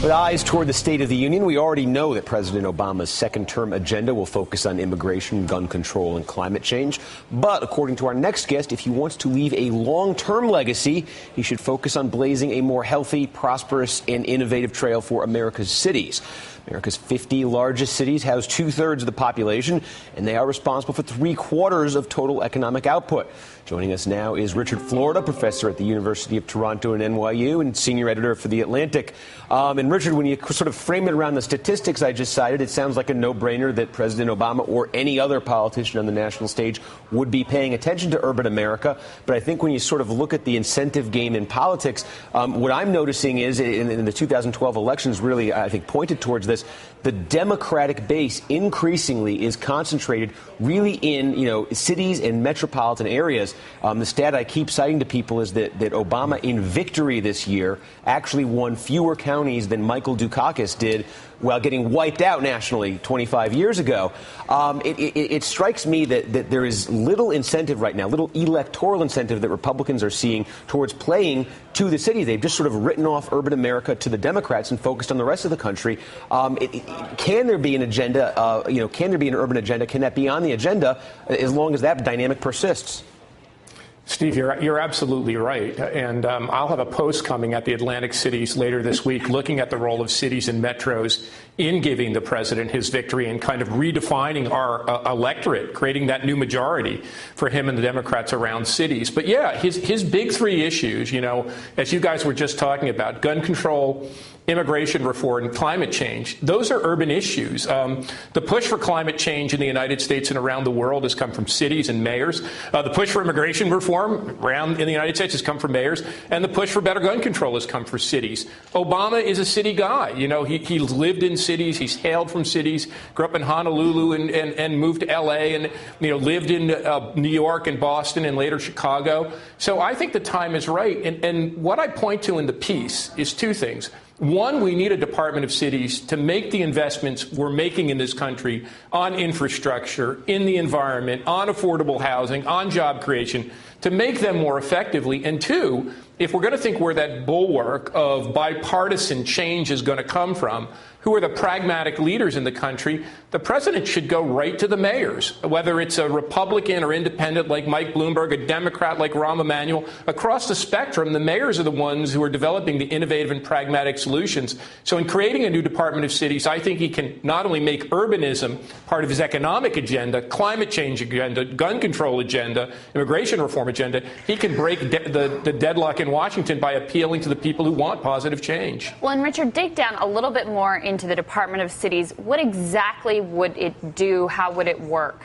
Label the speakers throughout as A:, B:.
A: With eyes toward the State of the Union, we already know that President Obama's second-term agenda will focus on immigration, gun control, and climate change. But according to our next guest, if he wants to leave a long-term legacy, he should focus on blazing a more healthy, prosperous, and innovative trail for America's cities. America's 50 largest cities house two-thirds of the population, and they are responsible for three-quarters of total economic output. Joining us now is Richard Florida, professor at the University of Toronto and NYU, and senior editor for The Atlantic. And Richard, when you sort of frame it around the statistics I just cited, it sounds like a no-brainer that President Obama or any other politician on the national stage would be paying attention to urban America. But I think when you sort of look at the incentive game in politics, what I'm noticing is in the 2012 elections really, I think, pointed towards this. The Democratic base increasingly is concentrated really in, cities and metropolitan areas. The stat I keep citing to people is that Obama in victory this year actually won fewer counties than Michael Dukakis did while getting wiped out nationally 25 years ago. It strikes me that there is little incentive right now, little electoral incentive that Republicans are seeing towards playing to the cities. They've just sort of written off urban America to the Democrats and focused on the rest of the country. Can there be an agenda? Can there be an urban agenda? Can that be on the agenda as long as that dynamic persists?
B: Steve, you're absolutely right. And I'll have a post coming at the Atlantic Cities later this week looking at the role of cities and metros in giving the president his victory and kind of redefining our electorate, creating that new majority for him and the Democrats around cities. But yeah, his big three issues, as you guys were just talking about, gun control, immigration reform, and climate change, those are urban issues. The push for climate change in the United States and around the world has come from cities and mayors. The push for immigration reform around in the United States has come from mayors. And the push for better gun control has come from cities. Obama is a city guy. He lived in cities. He's hailed from cities, grew up in Honolulu and moved to L.A. and, lived in New York and Boston and later Chicago. So I think the time is right. And what I point to in the piece is two things. One, we need a Department of Cities to make the investments we're making in this country on infrastructure, in the environment, on affordable housing, on job creation, to make them more effectively. And two, if we're going to think where that bulwark of bipartisan change is going to come from, who are the pragmatic leaders in the country, the president should go right to the mayors, whether it's a Republican or independent like Mike Bloomberg, a Democrat like Rahm Emanuel. Across the spectrum, the mayors are the ones who are developing the innovative and pragmatic solutions. So in creating a new Department of Cities, I think he can not only make urbanism part of his economic agenda, climate change agenda, gun control agenda, immigration reform agenda, he can break the deadlock in Washington by appealing to the people who want positive change.
C: Well, and Richard, dig down a little bit more into the Department of Cities. What exactly would it do? How would it work?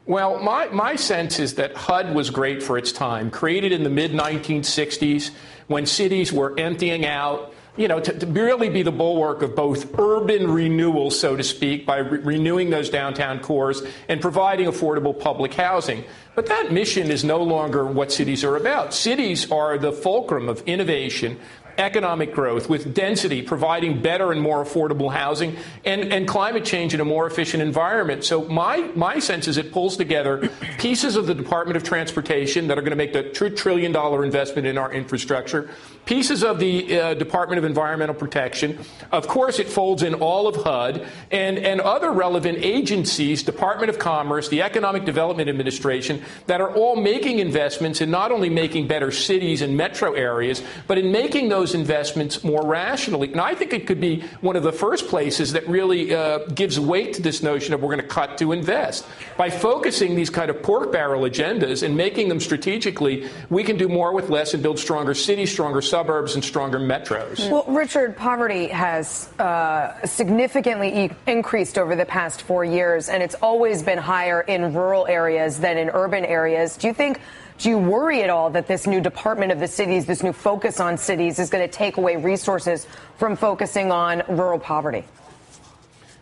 B: Well, my sense is that HUD was great for its time, created in the mid-1960s when cities were emptying out, to really be the bulwark of both urban renewal, so to speak, by renewing those downtown cores and providing affordable public housing. But that mission is no longer what cities are about. Cities are the fulcrum of innovation, economic growth, with density providing better and more affordable housing, and climate change in a more efficient environment. So my sense is it pulls together pieces of the Department of Transportation that are going to make the $2 trillion investment in our infrastructure, pieces of the Department of Environmental Protection. Of course, it folds in all of HUD and other relevant agencies, Department of Commerce, the Economic Development Administration, that are all making investments in not only making better cities and metro areas, but in making those investments more rationally. And I think it could be one of the first places that really gives weight to this notion of we're going to cut to invest. By focusing these kind of pork barrel agendas and making them strategically, we can do more with less and build stronger cities, stronger suburbs, and stronger metros.
D: Well, Richard, poverty has significantly increased over the past 4 years, and it's always been higher in rural areas than in urban areas. Do you worry at all that this new Department of the Cities, this new focus on cities, is going to take away resources from focusing on rural poverty?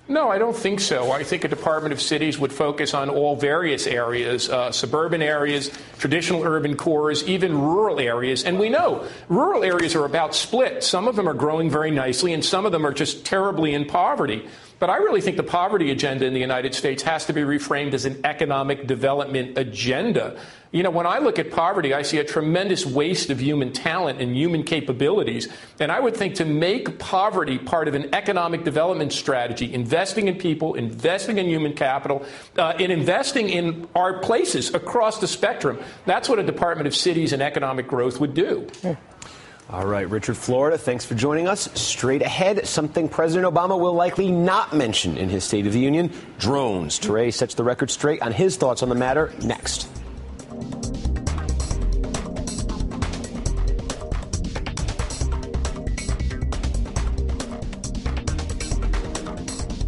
B: No, I don't think so. I think a Department of Cities would focus on all various areas, suburban areas, traditional urban cores, even rural areas. And we know rural areas are about split. Some of them are growing very nicely, and some of them are just terribly in poverty. But I really think the poverty agenda in the United States has to be reframed as an economic development agenda. You know, when I look at poverty, I see a tremendous waste of human talent and human capabilities. And I would think to make poverty part of an economic development strategy, investing in people, investing in human capital, and investing in our places across the spectrum, that's what a Department of Cities and Economic Growth would do.
A: All right, Richard Florida, thanks for joining us. Straight ahead, something President Obama will likely not mention in his State of the Union, drones. Teray sets the record straight on his thoughts on the matter next.